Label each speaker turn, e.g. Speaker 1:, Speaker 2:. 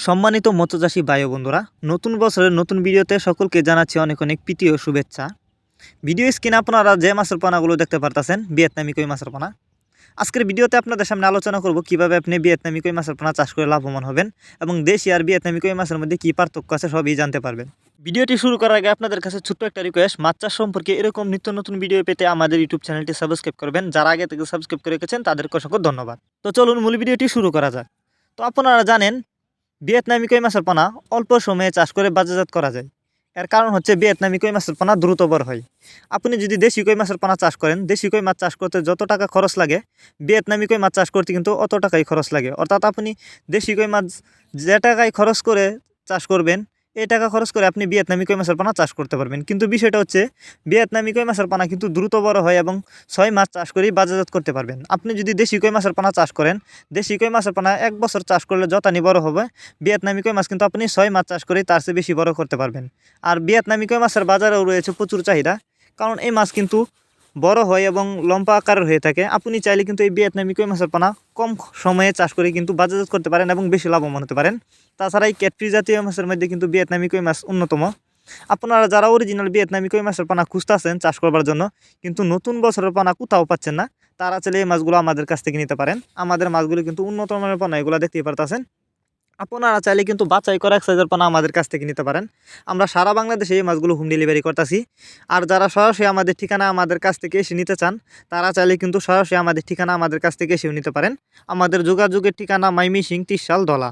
Speaker 1: সম্মানিত মৎস্যচাষী ভাই ও বন্ধুরা, নতুন বছরের নতুন ভিডিওতে সকলকে জানাচ্ছি অনেক অনেক প্রীতি ও শুভেচ্ছা। ভিডিও স্ক্রিনে আপনারা যে মাছের পোনাগুলো দেখতে পারতেছেন, ভিয়েতনামি কই মাছের পোনা। আজকের ভিডিওতে আপনাদের সামনে আলোচনা করব কিভাবে আপনি ভিয়েতনামি কই মাছের পোনা চাষ করে লাভবান হবেন এবং দেশি আর ভিয়েতনামি কই মাছের মধ্যে কী পার্থক্য আছে সবই জানতে পারবেন। ভিডিওটি শুরু করার আগে আপনাদের কাছে ছোট্ট একটা রিকোয়েস্ট, মাছ চাষ সম্পর্কে এরকম নিত্য নতুন ভিডিও পেতে আমাদের ইউটিউব চ্যানেলটি সাবস্ক্রাইব করবেন। যারা আগে থেকে সাবস্ক্রাইব করে রেখেছেন তাদেরকে অসংখ্য ধন্যবাদ। তো চলুন মূল ভিডিওটি শুরু করা যাক। তো আপনারা জানেন ভিয়েতনামি কই মাছের পোনা অল্প সময়ে চাষ করে বাজারজাত করা যায়। এর কারণ হচ্ছে ভিয়েতনামি কই মাছের পোনা দ্রুত বড় হয়। আপনি যদি দেশি কই মাছের পোনা চাষ করেন, দেশি কই মাছ চাষ করতে যত টাকা খরচ লাগে, ভিয়েতনামি কই মাছ চাষ করতে কিন্তু অত টাকাই খরচ লাগে। অর্থাৎ আপনি দেশি কই মাছ যে টাকায় খরচ করে চাষ করবেন, এই টাকা খরচ করে আপনি ভিয়েতনামি কই মাছের পোনা চাষ করতে পারবেন। কিন্তু বিষয়টা হচ্ছে ভিয়েতনামি কই মাছের পোনা কিন্তু দ্রুত বড় হয় এবং 6 মাস চাষ করেই বাজারজাত করতে পারবেন। আপনি যদি দেশি কই মাছের পোনা চাষ করেন, দেশি কই মাছের পোনা 1 বছর চাষ করলে যতানি বড় হবে, ভিয়েতনামি কই মাছ কিন্তু আপনি 6 মাস চাষ করেই তার চেয়ে বেশি বড় করতে পারবেন। আর ভিয়েতনামি কই মাছের বাজারেও রয়েছে প্রচুর চাহিদা, কারণ এই মাছ কিন্তু বড় হয় এবং লম্বা আকারের হয়ে থাকে। আপনি চাইলে কিন্তু এই ভিয়েতনামি কই মাছের পোনা কম সময়ে চাষ করে কিন্তু বাজারজাত করতে পারেন এবং বেশি লাভবান হতে পারেন। তাছাড়া এই ক্যাটফিশ জাতীয় মাছের মধ্যে কিন্তু ভিয়েতনামি কই মাছ অন্যতম। আপনারা যারা অরিজিনাল ভিয়েতনামি কই মাছের পোনা খুঁজতেছেন চাষ করবার জন্য, কিন্তু নতুন বছরের পোনা কোথাও পাচ্ছেন না, তারা চাইলে এই মাছগুলো আমাদের কাছ থেকে নিতে পারেন। আমাদের মাছগুলো কিন্তু উন্নত মানের পোনা, এগুলো দেখতেই পারতেছেন। আপনারা চাইলে কিন্তু বাছাই করা এক সাইজের পোনা আমাদের কাছ থেকে নিতে পারেন। আমরা সারা বাংলাদেশে এই মাছগুলো হোম ডেলিভারি করতেছি। আর যারা সরাসরি আমাদের ঠিকানা আমাদের কাছ থেকে এসে নিতে চান, তারা চাইলে কিন্তু সরাসরি আমাদের ঠিকানা আমাদের কাছ থেকে এসেও নিতে পারেন। আমাদের যোগাযোগের ঠিকানা ময়মনসিংহ 30 ধলা।